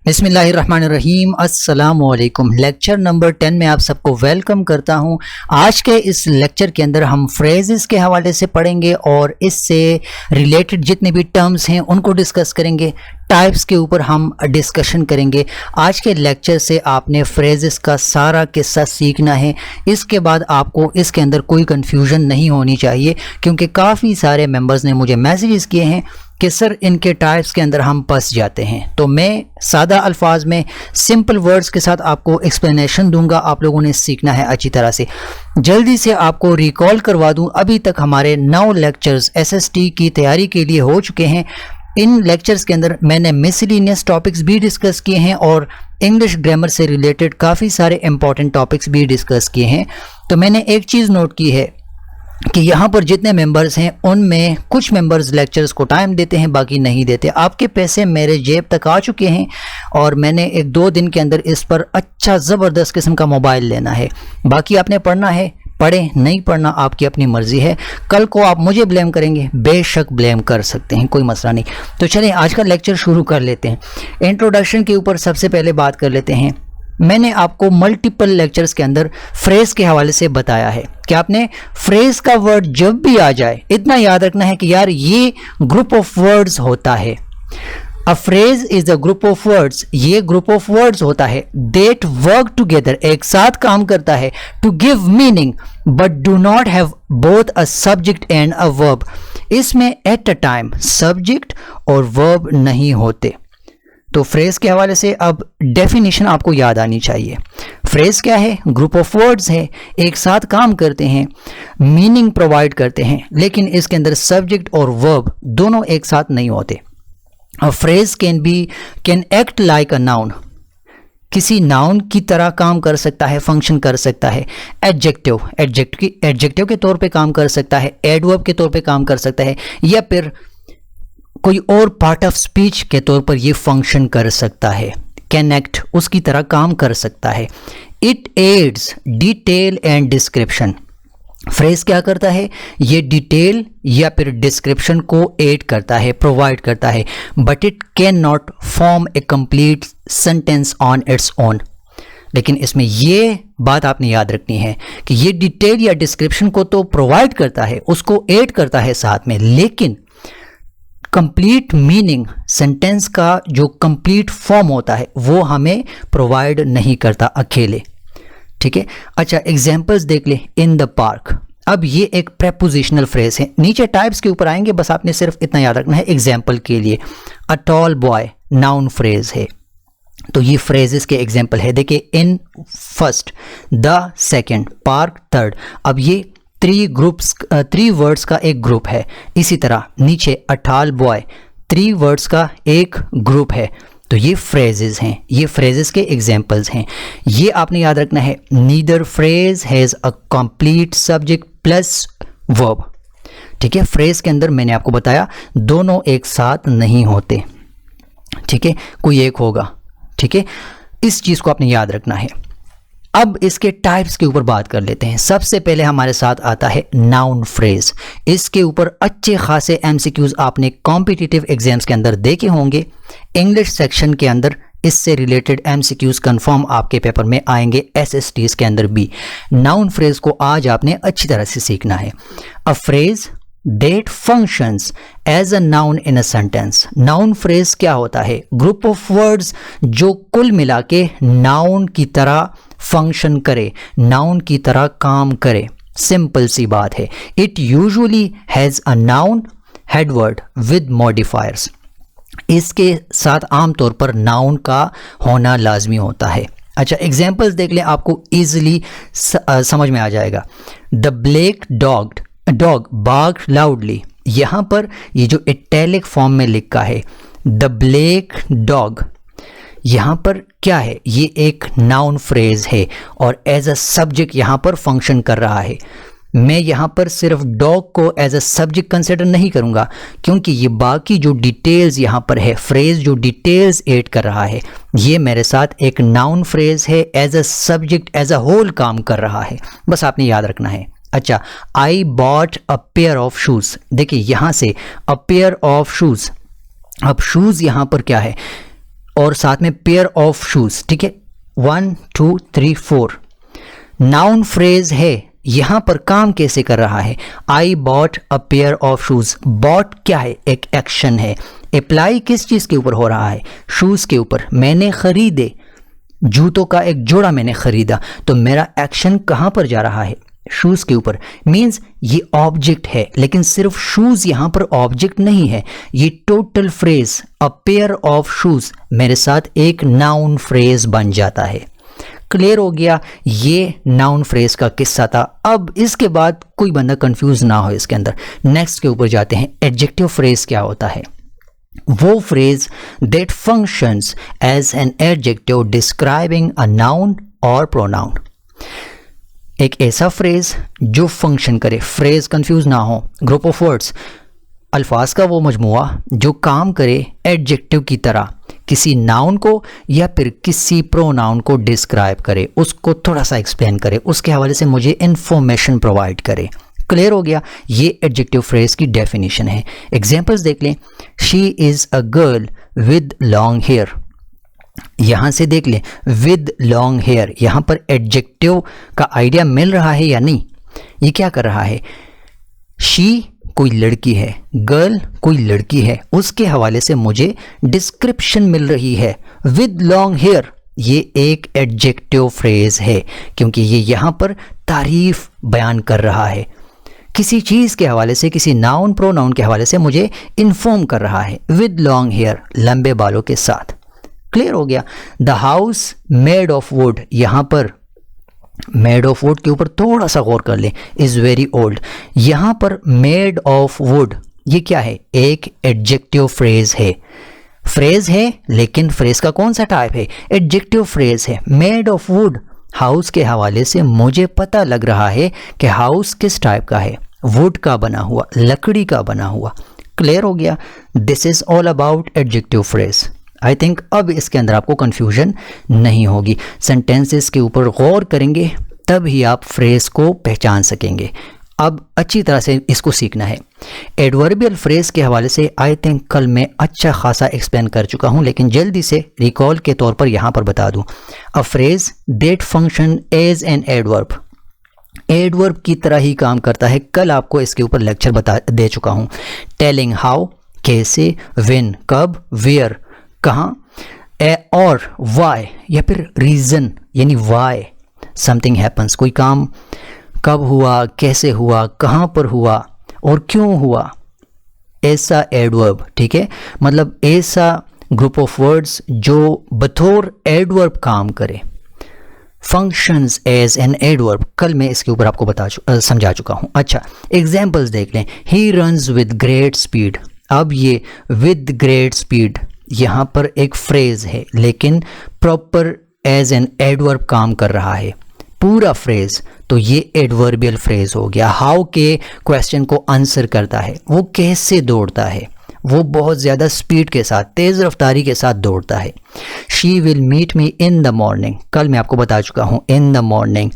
बिस्मिल्लाहिर्रहमानिर्रहीम। अस्सलामुअलैकुम। Lecture number 10 में आप सबको वेलकम करता हूं। आज के इस लेक्चर के अंदर हम फ्रेजेस के हवाले से पढ़ेंगे और इससे रिलेटेड जितने भी टर्म्स हैं उनको डिस्कस करेंगे। टाइप्स के ऊपर हम डिस्कशन करेंगे। आज के लेक्चर से आपने फ्रेजेस का सारा किस्सा सीखना है। इसके बाद आपको इसके अंदर कोई कन्फ्यूजन नहीं होनी चाहिए, क्योंकि काफ़ी सारे मेंबर्स ने मुझे मैसेजेस किए हैं कि सर इनके टाइप्स के अंदर हम फंस जाते हैं। तो मैं सादा अल्फाज में सिंपल वर्ड्स के साथ आपको एक्सप्लेनेशन दूंगा। आप लोगों ने सीखना है अच्छी तरह से। जल्दी से आपको रिकॉल करवा दूं, अभी तक हमारे 9 लेक्चर्स एसएसटी की तैयारी के लिए हो चुके हैं। इन लेक्चर्स के अंदर मैंने मिसलिनियस टॉपिक्स भी डिस्कस किए हैं और इंग्लिश ग्रामर से रिलेटेड काफ़ी सारे इंपॉर्टेंट टॉपिक्स भी डिस्कस किए हैं। तो मैंने एक चीज़ नोट की है कि यहाँ पर जितने मेंबर्स हैं उनमें कुछ मेंबर्स लेक्चर्स को टाइम देते हैं, बाकी नहीं देते। आपके पैसे मेरे जेब तक आ चुके हैं और मैंने 1-2 दिन के अंदर इस पर अच्छा ज़बरदस्त किस्म का मोबाइल लेना है। बाकी आपने पढ़ना है, पढ़े, नहीं पढ़ना आपकी अपनी मर्ज़ी है। कल को आप मुझे ब्लेम करेंगे, बेशक ब्लेम कर सकते हैं, कोई मसला नहीं। तो चलिए आज का लेक्चर शुरू कर लेते हैं। इंट्रोडक्शन के ऊपर सबसे पहले बात कर लेते हैं। मैंने आपको मल्टीपल लेक्चर्स के अंदर फ्रेज के हवाले से बताया है कि आपने फ्रेज का वर्ड जब भी आ जाए इतना याद रखना है कि यार ये ग्रुप ऑफ वर्ड्स होता है। A phrase is a group of words, ये ग्रुप ऑफ वर्ड्स होता है दैट वर्क टुगेदर, एक साथ काम करता है, to give meaning but do not have both a subject and a verb. इसमें एट अ टाइम सब्जेक्ट और वर्ब नहीं होते। तो फ्रेज के हवाले से अब डेफिनेशन आपको याद आनी चाहिए। फ्रेज क्या है? ग्रुप ऑफ वर्ड्स है, एक साथ काम करते हैं, मीनिंग प्रोवाइड करते हैं, लेकिन इसके अंदर सब्जेक्ट और वर्ब दोनों एक साथ नहीं होते। A phrase can act like a noun, किसी नाउन की तरह काम कर सकता है, फंक्शन कर सकता है। एडजेक्टिव के तौर पे काम कर सकता है, एडवर्ब के तौर पे काम कर सकता है, या फिर कोई और पार्ट ऑफ स्पीच के तौर पर ये फंक्शन कर सकता है। कनेक्ट उसकी तरह काम कर सकता है। It adds detail and description, phrase क्या करता है? ये डिटेल या फिर डिस्क्रिप्शन को एड करता है, प्रोवाइड करता है, but it can not form A complete sentence on its own. लेकिन इसमें ये बात आपने याद रखनी है कि ये डिटेल या डिस्क्रिप्शन को तो प्रोवाइड करता है, उसको एड करता है साथ में, लेकिन कंप्लीट मीनिंग, सेंटेंस का जो कंप्लीट फॉर्म होता है वो हमें प्रोवाइड नहीं करता अकेले। ठीक है, अच्छा एग्जांपल्स देख ले। इन द पार्क, अब ये एक प्रेपोजिशनल फ्रेज है। नीचे टाइप्स के ऊपर आएंगे, बस आपने सिर्फ इतना याद रखना है एग्जांपल के लिए। A tall boy noun phrase है, तो ये फ्रेजेस के एग्जांपल है। देखिए, in first, the second, park third. अब ये 3 वर्ड्स का एक ग्रुप है। इसी तरह नीचे अ टॉल बॉय 3 वर्ड्स का एक ग्रुप है। तो ये फ्रेजेस हैं, ये फ्रेजेस के एग्जांपल्स हैं। ये आपने याद रखना है। Neither phrase has a complete subject plus verb. ठीक है, फ्रेज के अंदर मैंने आपको बताया दोनों एक साथ नहीं होते। ठीक है, कोई एक होगा। ठीक है, इस चीज़ को आपने याद रखना है। अब इसके टाइप्स के ऊपर बात कर लेते हैं। सबसे पहले हमारे साथ आता है नाउन फ्रेज। इसके ऊपर अच्छे खासे एमसीक्यूज आपने कॉम्पिटिटिव एग्जाम्स के अंदर देखे होंगे। इंग्लिश सेक्शन के अंदर इससे रिलेटेड एमसीक्यूज कंफर्म आपके पेपर में आएंगे, एसएसटीज के अंदर भी। नाउन फ्रेज को आज आपने अच्छी तरह से सीखना है। A phrase that functions as a noun in a sentence. Noun phrase क्या होता है? ग्रुप ऑफ वर्ड्स जो कुल मिला के नाउन की तरह फंक्शन करे, नाउन की तरह काम करे। सिंपल सी बात है। It usually has a noun headword with modifiers. इसके साथ आमतौर पर नाउन का होना लाजमी होता है। अच्छा एग्जांपल्स देख लें, आपको इजीली समझ में आ जाएगा। The black dog barked loudly. यहां पर ये जो इटैलिक फॉर्म में लिखा है द ब्लैक डॉग, यहाँ पर क्या है? ये एक नाउन फ्रेज है और एज अ सब्जेक्ट यहाँ पर फंक्शन कर रहा है। मैं यहाँ पर सिर्फ डॉग को एज अ सब्जेक्ट कंसिडर नहीं करूँगा, क्योंकि ये बाकी जो डिटेल्स यहाँ पर है, फ्रेज जो डिटेल्स ऐड कर रहा है, ये मेरे साथ एक नाउन फ्रेज है, as a subject as a whole काम कर रहा है। बस आपने याद रखना है। अच्छा, आई bought a pair of shoes. देखिए यहाँ से अ पेयर ऑफ शूज़, अब शूज़ यहाँ पर क्या है? और साथ में पेयर ऑफ शूज, ठीक है, 1 2 3 4। नाउन फ्रेज है, यहां पर काम कैसे कर रहा है? I bought a pair of shoes. Bought क्या है? एक एक्शन है। अप्लाई किस चीज के ऊपर हो रहा है? शूज के ऊपर। मैंने खरीदे, जूतों का एक जोड़ा मैंने खरीदा, तो मेरा एक्शन कहां पर जा रहा है? शूज के ऊपर। मींस ये ऑब्जेक्ट है, लेकिन सिर्फ शूज यहां पर ऑब्जेक्ट नहीं है। ये total phrase a pair of shoes मेरे साथ एक नाउन फ्रेज बन जाता है। क्लियर हो गया? ये नाउन फ्रेज का किस्सा था। अब इसके बाद कोई बंदा कंफ्यूज ना हो इसके अंदर। नेक्स्ट के ऊपर जाते हैं। एडजेक्टिव फ्रेज क्या होता है? वो phrase that functions as an adjective describing a noun और प्रोनाउन। एक ऐसा फ्रेज जो फंक्शन करे, फ्रेज कंफ्यूज ना हो, ग्रुप ऑफ वर्ड्स, अल्फाज का वो मजमुआ जो काम करे एडजेक्टिव की तरह, किसी नाउन को या फिर किसी प्रोनाउन को डिस्क्राइब करे, उसको थोड़ा सा एक्सप्लेन करे, उसके हवाले से मुझे इंफॉर्मेशन प्रोवाइड करे। क्लियर हो गया? ये एडजेक्टिव फ्रेज की डेफिनेशन है। एग्जांपल्स देख लें। She is a girl with long hair. यहां से देख लें, विद लॉन्ग हेयर, यहां पर एडजेक्टिव का आइडिया मिल रहा है या नहीं? ये क्या कर रहा है? शी कोई लड़की है, गर्ल कोई लड़की है, उसके हवाले से मुझे डिस्क्रिप्शन मिल रही है। विद लॉन्ग हेयर ये एक एडजेक्टिव फ्रेज है, क्योंकि ये यहां पर तारीफ बयान कर रहा है। किसी चीज के हवाले से, किसी नाउन प्रोनाउन के हवाले से मुझे इन्फॉर्म कर रहा है। विद लॉन्ग हेयर, लंबे बालों के साथ। क्लियर हो गया? The house made of would, यहां पर मेड ऑफ वुड के ऊपर थोड़ा सा गौर कर लें। इज वेरी ओल्ड, यहां पर मेड ऑफ वुड ये क्या है? एक एडजेक्टिव फ्रेज है। फ्रेज है, लेकिन फ्रेज का कौन सा टाइप है? एडजेक्टिव फ्रेज है। मेड ऑफ वुड, हाउस के हवाले से मुझे पता लग रहा है कि हाउस किस टाइप का है? वुड का बना हुआ, लकड़ी का बना हुआ। क्लियर हो गया? This is all about adjective phrase. I think अब इसके अंदर आपको कंफ्यूजन नहीं होगी। सेंटेंसेस के ऊपर गौर करेंगे तब ही आप फ्रेज को पहचान सकेंगे। अब अच्छी तरह से इसको सीखना है। एडवर्बियल फ्रेज के हवाले से आई थिंक कल मैं अच्छा खासा एक्सप्लेन कर चुका हूं, लेकिन जल्दी से रिकॉल के तौर पर यहां पर बता दूं। A phrase that function as an adverb, adverb की तरह ही काम करता है। कल आपको इसके ऊपर लेक्चर बता दे चुका हूं। टेलिंग हाउ, कैसे, व्हेन कब, वेयर कहाँ, और वाई या फिर रीजन यानी वाई समथिंग हैपन्स, कोई काम कब हुआ, कैसे हुआ, कहाँ पर हुआ और क्यों हुआ, ऐसा एडवर्ब। ठीक है, मतलब ऐसा ग्रुप ऑफ वर्ड्स जो बतौर एडवर्ब काम करे। फंक्शंस एज एन एडवर्ब, कल मैं इसके ऊपर आपको समझा चुका हूं। अच्छा, एग्जाम्पल्स देख लें। He runs with great speed. अब ये विद ग्रेट स्पीड यहां पर एक फ्रेज है, लेकिन प्रॉपर एज एन एडवर्ब काम कर रहा है पूरा फ्रेज, तो ये एडवर्बियल फ्रेज हो गया। हाउ के क्वेश्चन को आंसर करता है, वो कैसे दौड़ता है, वो बहुत ज़्यादा स्पीड के साथ, तेज़ रफ्तारी के साथ दौड़ता है। She will meet me in the morning, कल मैं आपको बता चुका हूँ इन द मॉर्निंग।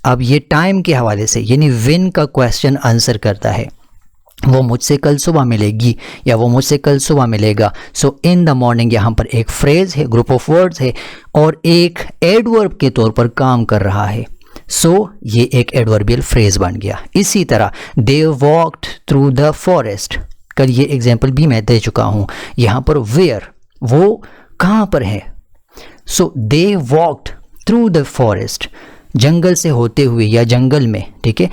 अब ये टाइम के हवाले से यानी व्हेन का क्वेश्चन आंसर करता है, वो मुझसे कल सुबह मिलेगी या वो मुझसे कल सुबह मिलेगा। सो इन द मॉर्निंग यहाँ पर एक फ्रेज है, ग्रुप ऑफ वर्ड्स है और एक एडवर्ब के तौर पर काम कर रहा है। सो ये एक एडवर्बियल फ्रेज बन गया। इसी तरह दे वॉक्ड थ्रू द फॉरेस्ट, कल ये एग्जाम्पल भी मैं दे चुका हूँ। यहाँ पर वेयर, वो कहाँ पर है। सो दे वॉक्ड थ्रू द फॉरेस्ट, जंगल से होते हुए या जंगल में। ठीक है,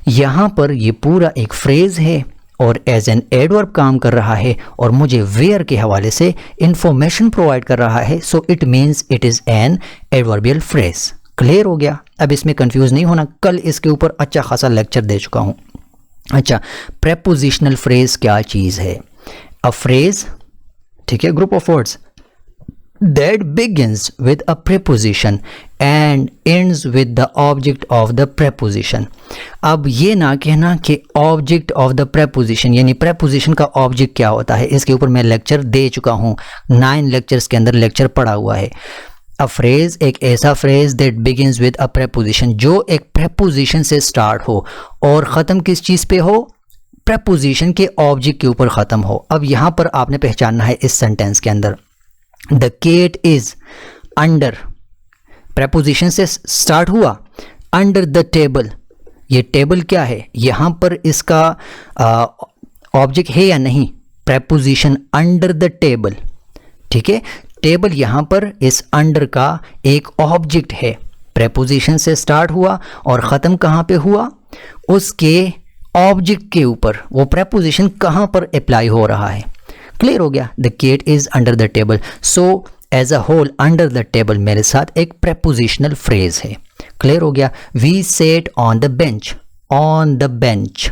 यहाँ पर ये पूरा एक फ्रेज है और एज एन एडवर्ब काम कर रहा है और मुझे वेयर के हवाले से इंफॉर्मेशन प्रोवाइड कर रहा है। सो it means it is an adverbial phrase. Clear हो गया? अब इसमें कंफ्यूज नहीं होना, कल इसके ऊपर अच्छा खासा लेक्चर दे चुका हूँ। अच्छा, प्रेपोजिशनल फ्रेज क्या चीज़ है? अ फ्रेज, ठीक है, group of words that begins with a preposition and ends with the object of the preposition। अब ये ना कहना कि object of the preposition यानी preposition का object क्या होता है, इसके ऊपर मैं लेक्चर दे चुका हूँ। 9 लेक्चर्स के अंदर लेक्चर पढ़ा हुआ है। अ फ्रेज एक ऐसा phrase that begins with a preposition जो एक preposition से स्टार्ट हो और ख़त्म किस चीज़ पे हो? preposition के object के ऊपर ख़त्म हो। अब यहाँ पर आपने पहचानना है इस सेंटेंस के अंदर the cat is under, preposition से स्टार्ट हुआ, अंडर द टेबल, ये टेबल क्या है, यहां पर इसका ऑब्जेक्ट है या नहीं, प्रेपोजिशन अंडर द टेबल, ठीक है। टेबल यहां पर इस अंडर का एक ऑब्जेक्ट है, प्रेपोजिशन से स्टार्ट हुआ और ख़त्म कहाँ पे हुआ, उसके ऑब्जेक्ट के ऊपर। वो प्रेपोजिशन कहाँ पर अप्लाई हो रहा है, क्लियर हो गया। The cat is under the table, so as a whole under the table मेरे साथ एक प्रेपोजिशनल फ्रेज है, क्लियर हो गया। We sat on the bench, on the bench,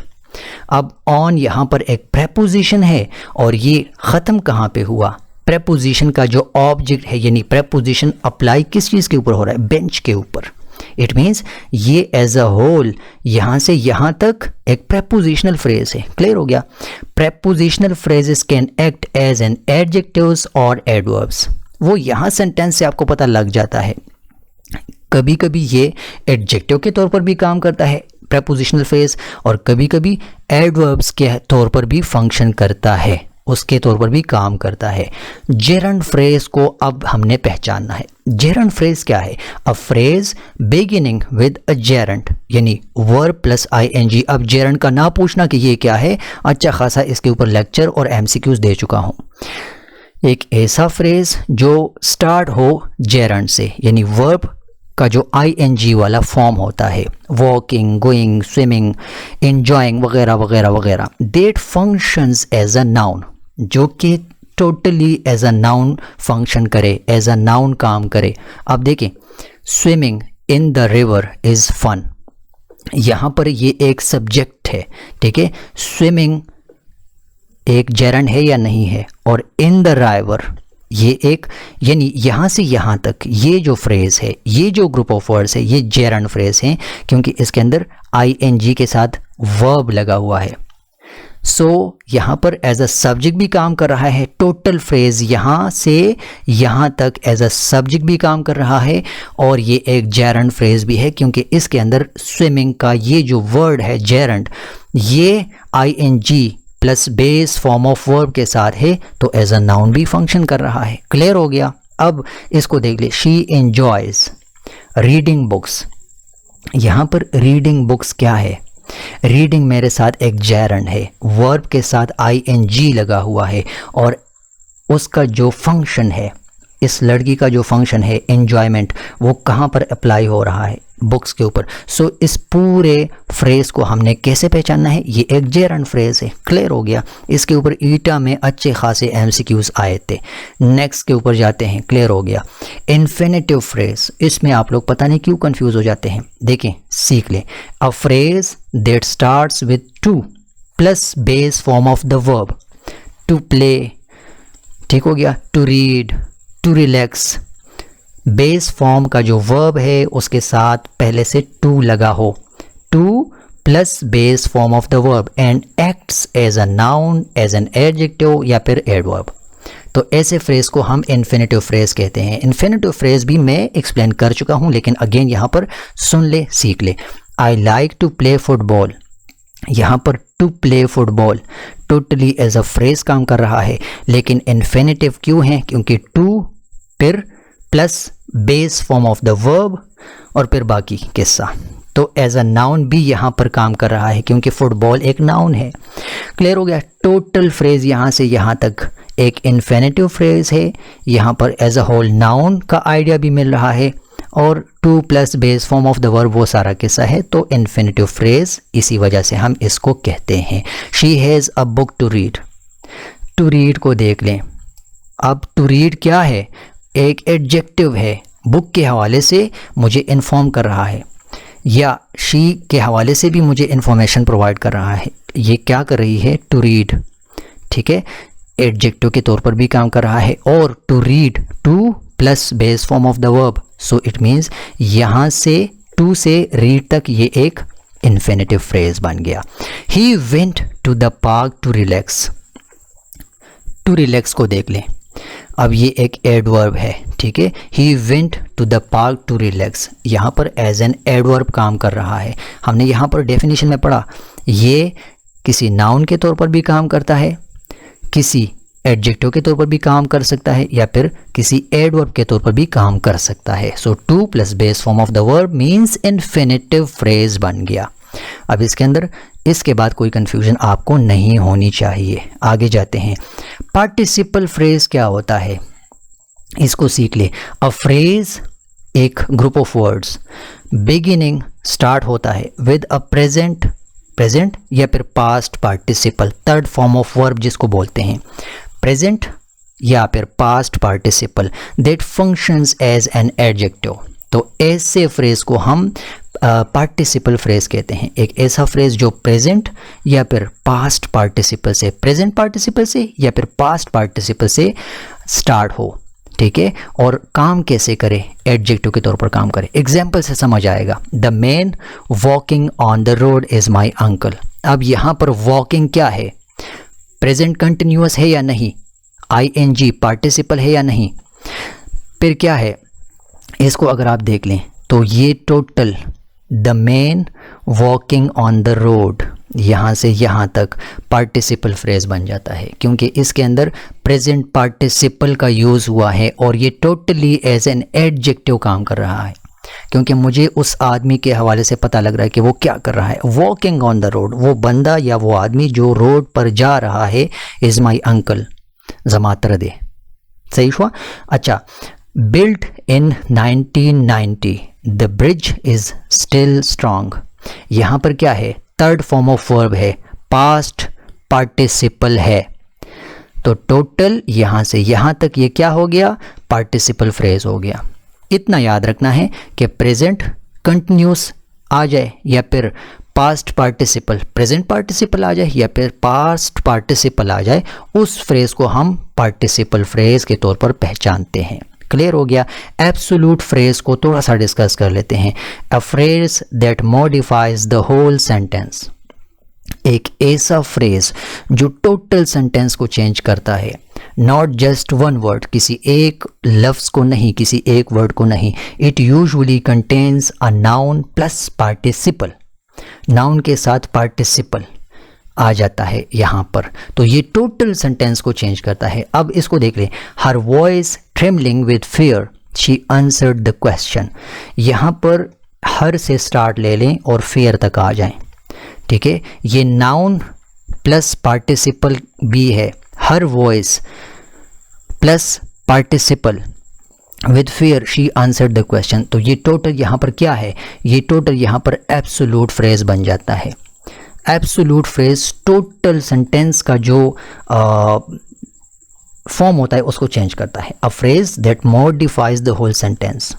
अब ऑन यहां पर एक प्रेपोजिशन है और ये ख़त्म कहाँ पे हुआ, प्रेपोजिशन का जो ऑब्जेक्ट है, यानी प्रेपोजिशन अप्लाई किस चीज़ के ऊपर हो रहा है, बेंच के ऊपर। इट मीन्स ये एज अ होल यहां से यहां तक एक प्रेपोजिशनल फ्रेज है, क्लियर हो गया। Prepositional phrases can act as an adjectives और एडवर्ब्स, वो यहां सेंटेंस से आपको पता लग जाता है। कभी कभी ये एडजेक्टिव के तौर पर भी काम करता है प्रेपोजिशनल फ्रेज, और कभी कभी एडवर्ब्स के तौर पर भी फंक्शन करता है, उसके तौर पर भी काम करता है। जेरंड फ्रेज को अब हमने पहचानना है। जेरंड फ्रेज क्या है, a phrase beginning with a gerund, यानी वर्ब प्लस आईएनजी। अब जेरंड का ना पूछना कि ये क्या है, अच्छा खासा इसके ऊपर लेक्चर और एमसीक्यूज दे चुका हूँ। एक ऐसा फ्रेज जो स्टार्ट हो जेरंड से, यानी वर्ब का जो आईएनजी वाला फॉर्म होता है, वॉकिंग, गोइंग, स्विमिंग, एंजॉइंग वगैरह वगैरह वगैरह, that functions as a noun, जो कि totally as a noun function करे, एज अ नाउन काम करे। अब देखें, swimming in the river is fun, यहाँ पर ये एक सब्जेक्ट है, ठीक है। स्विमिंग एक जेरंड है या नहीं है, और इन द रिवर ये एक, यानी यहाँ से यहाँ तक ये जो फ्रेज़ है, ये जो ग्रुप ऑफ वर्ड्स है, ये जेरंड फ्रेज़ हैं, क्योंकि इसके अंदर आईएनजी के साथ वर्ब लगा हुआ है। सो यहाँ पर एज अ सब्जेक्ट भी काम कर रहा है, टोटल फ्रेज़ यहाँ से यहाँ तक एज अ सब्जेक्ट भी काम कर रहा है, और ये एक जेरंड फ्रेज़ भी है, क्योंकि इसके अंदर स्विमिंग का ये जो वर्ड है जेरंड, ये ING plus base form of verb के साथ है, तो एज अ नाउन भी फंक्शन कर रहा है, क्लियर हो गया। अब इसको देख ले, शी एंजॉयज रीडिंग बुक्स, यहाँ पर रीडिंग बुक्स क्या है, रीडिंग मेरे साथ एक जेरंड है, वर्ब के साथ आईएनजी लगा हुआ है, और उसका जो फंक्शन है, इस लड़की का जो फंक्शन है एंजॉयमेंट, वो कहाँ पर अप्लाई हो रहा है, बुक्स के ऊपर। सो इस पूरे फ्रेज को हमने कैसे पहचानना है, ये एक जेरंड फ्रेज है, क्लियर हो गया। इसके ऊपर ईटा में अच्छे खासे एमसीक्यूज आए थे। नेक्स्ट के ऊपर जाते हैं, क्लियर हो गया। इन्फिनेटिव फ्रेज, इसमें आप लोग पता नहीं क्यों कंफ्यूज हो जाते हैं, देखें सीख लें। A phrase that starts with to plus base form of the verb, to play, ठीक हो गया, to read, to relax, base form का जो वर्ब है उसके साथ पहले से टू लगा हो, to plus base form of the verb and acts as a noun, as an adjective या फिर एडवर्ब। तो ऐसे फ्रेज को हम इन्फिनेटिव फ्रेज कहते हैं। इन्फिनेटिव फ्रेज भी मैं एक्सप्लेन कर चुका हूं, लेकिन अगेन यहाँ पर सुन ले, सीख ले। I like to play football, यहाँ पर to play football totally as a phrase काम कर रहा है, लेकिन इन्फिनेटिव क्यों है, क्योंकि टू फिर plus base form of the verb और फिर बाकी किस्सा, तो एज अ नाउन भी यहाँ पर काम कर रहा है, क्योंकि फुटबॉल एक नाउन है, क्लियर हो गया। टोटल फ्रेज यहाँ से यहाँ तक एक इन्फिनेटिव फ्रेज है, यहाँ पर एज अ होल नाउन का आइडिया भी मिल रहा है, और to plus base form of the verb वो सारा किस्सा है, तो इन्फिनेटिव फ्रेज इसी वजह से हम इसको कहते हैं। She has a book to read, to read को देख लें। अब टू रीड क्या है, एक एडजेक्टिव है, बुक के हवाले से मुझे इन्फॉर्म कर रहा है, या शी के हवाले से भी मुझे इन्फॉर्मेशन प्रोवाइड कर रहा है। ये क्या कर रही है, टू रीड, ठीक है, एडजेक्टिव के तौर पर भी काम कर रहा है, और to read to plus base form of the verb, so it means यहाँ से टू से रीड तक ये एक इन्फिनेटिव फ्रेज बन गया। He went to the park to relax, to relax को देख लें। अब ये एक एडवर्ब है, ठीक है, he went to the park to relax, यहाँ पर एज एन एडवर्ब काम कर रहा है। हमने यहाँ पर डेफिनेशन में पढ़ा, ये किसी नाउन के तौर पर भी काम करता है, किसी एडजेक्टिव के तौर पर भी काम कर सकता है या फिर किसी एडवर्ब के तौर पर भी काम कर सकता है। So to plus base form of the verb means infinitive phrase बन गया। अब इसके अंदर इसके बाद कोई कंफ्यूजन आपको नहीं होनी चाहिए। आगे जाते हैं। पार्टिसिपल फ्रेज क्या होता है, इसको सीख ले। अ फ्रेज एक group of words, beginning start होता है विद अ प्रेजेंट या फिर past participle, third form of verb जिसको बोलते हैं प्रेजेंट या फिर past participle that functions as an adjective. तो ऐसे फ्रेज को हम पार्टिसिपल फ्रेज कहते हैं। एक ऐसा फ्रेज जो प्रेजेंट या फिर पास्ट पार्टिसिपल से, प्रेजेंट पार्टिसिपल से या फिर पास्ट पार्टिसिपल से स्टार्ट हो, ठीक है, और काम कैसे करे, एडजेक्टिव के तौर पर काम करे। एग्जाम्पल से समझ आएगा। The man walking on the road is my uncle. अब यहाँ पर वॉकिंग क्या है, प्रेजेंट कंटिन्यूअस है या नहीं, ING पार्टिसिपल है या नहीं, फिर क्या है, इसको अगर आप देख लें तो ये total the man walking on the road यहाँ से यहाँ तक पार्टिसिपल फ्रेज बन जाता है, क्योंकि इसके अंदर प्रेजेंट पार्टिसिपल का यूज़ हुआ है और ये टोटली एज एन एडजेक्टिव काम कर रहा है, क्योंकि मुझे उस आदमी के हवाले से पता लग रहा है कि वो क्या कर रहा है। वॉकिंग ऑन द रोड, वो बंदा या वो आदमी जो रोड पर जा रहा है, इज़ माई अंकल, जमातर दे, सही हुआ। अच्छा, built in 1990 the bridge is still strong. यहाँ पर क्या है, थर्ड फॉर्म ऑफ वर्ब है, पास्ट पार्टिसिपल है। तो टोटल यहाँ से यहाँ तक ये क्या हो गया, पार्टिसिपल फ्रेज हो गया। इतना याद रखना है कि प्रेजेंट कंटिन्यूस आ जाए या फिर पास्ट पार्टिसिपल, प्रेजेंट पार्टिसिपल आ जाए या फिर पास्ट पार्टिसिपल आ जाए, उस फ्रेज को हम पार्टिसिपल फ्रेज के तौर पर पहचानते हैं। क्लियर हो गया। एब्सोल्यूट फ्रेज को थोड़ा सा डिस्कस कर लेते हैं। A phrase that modifies the whole sentence, एक ऐसा फ्रेज जो टोटल सेंटेंस को चेंज करता है, नॉट जस्ट वन वर्ड, किसी एक लफ्ज को नहीं, किसी एक वर्ड को नहीं। It usually contains a noun plus participle, noun के साथ पार्टिसिपल आ जाता है यहाँ पर, तो ये टोटल सेंटेंस को चेंज करता है। अब इसको देख लें। Her voice trembling with fear she answered the question. यहाँ पर हर से स्टार्ट ले लें और फियर तक आ जाएं, ठीक है। ये नाउन प्लस पार्टिसिपल भी है, her voice plus participle with fear she answered the question. तो ये टोटल यहाँ पर क्या है, ये टोटल यहाँ पर एब्सोल्यूट फ्रेज बन जाता है। एब्सोल्यूट फ्रेज टोटल सेंटेंस का जो फॉर्म होता है उसको चेंज करता है। A phrase that modifies the whole sentence,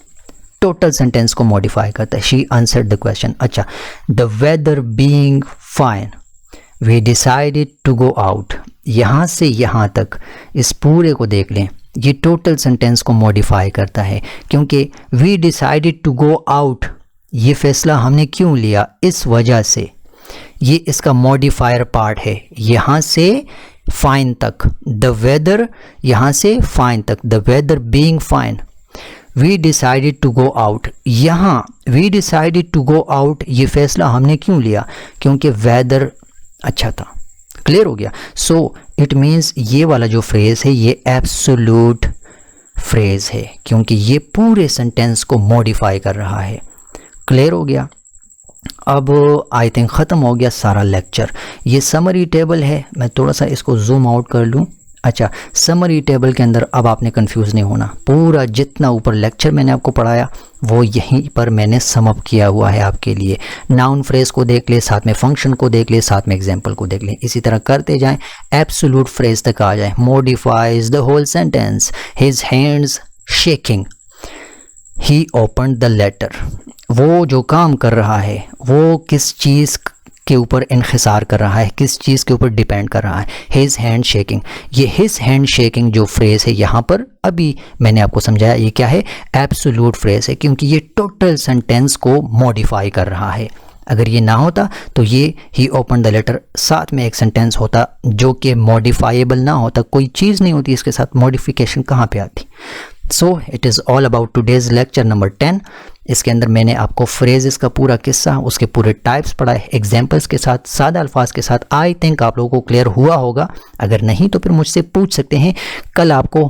total sentence को मॉडिफाई करता है। She answered the question. अच्छा, the weather being fine we decided to go out. यहाँ से यहाँ तक इस पूरे को देख लें, ये टोटल सेंटेंस को मॉडिफाई करता है, क्योंकि we decided to go out, ये फैसला हमने क्यों लिया, इस वजह से ये इसका मॉडिफायर पार्ट है। यहाँ से फाइन तक, द वेदर, यहाँ से फाइन तक, the weather being fine, we decided to go out. यहाँ we decided to go out, ये फैसला हमने क्यों लिया, क्योंकि वेदर अच्छा था। क्लियर हो गया। सो इट मीन्स ये वाला जो फ्रेज है ये एब्सोल्यूट फ्रेज है, क्योंकि ये पूरे सेंटेंस को मॉडिफाई कर रहा है। क्लियर हो गया। अब आई थिंक ख़त्म हो गया सारा लेक्चर। ये समरी टेबल है, मैं थोड़ा सा इसको जूम आउट कर लूँ। अच्छा, समरी टेबल के अंदर अब आपने कंफ्यूज नहीं होना, पूरा जितना ऊपर लेक्चर मैंने आपको पढ़ाया वो यहीं पर मैंने सम अप किया हुआ है आपके लिए। नाउन फ्रेज को देख ले, साथ में फंक्शन को देख ले, साथ में एग्जाम्पल को देख ले, इसी तरह करते जाएं, एब्सोल्यूट फ्रेज तक आ जाए। Modifies the whole sentence, his hands shaking, he opened the letter. वो जो काम कर रहा है वो किस चीज़ के ऊपर इन्हिसार कर रहा है, किस चीज़ के ऊपर डिपेंड कर रहा है, हिज हैंड शेकिंग। ये हिज हैंड शेकिंग जो फ्रेज़ है यहाँ पर अभी मैंने आपको समझाया, ये क्या है, एब्सोल्यूट फ्रेज़ है, क्योंकि ये टोटल सेंटेंस को मॉडिफाई कर रहा है। अगर ये ना होता तो ये ही ओपन द लेटर साथ में एक सेंटेंस होता जो कि मॉडिफाइबल ना होता, कोई चीज़ नहीं होती इसके साथ, मॉडिफिकेशन कहाँ पे आती। So it is all about today's lecture number 10। इसके अंदर मैंने आपको फ्रेजेस का पूरा किस्सा, उसके पूरे टाइप्स पढ़ाए, एग्जाम्पल्स के साथ, सादा अल्फाज के साथ। आई थिंक आप लोगों को क्लियर हुआ होगा। अगर नहीं तो फिर मुझसे पूछ सकते हैं। कल आपको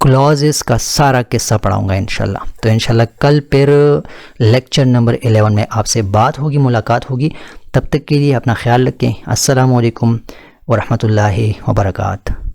क्लॉजेस का सारा किस्सा पढ़ाऊंगा इंशाल्लाह। तो इंशाल्लाह कल फिर लेक्चर नंबर 11 में आपसे बात होगी, मुलाकात होगी। तब तक के लिए अपना ख्याल रखें। अस्सलामु अलैकुम व रहमतुल्लाहि व बरकातहू।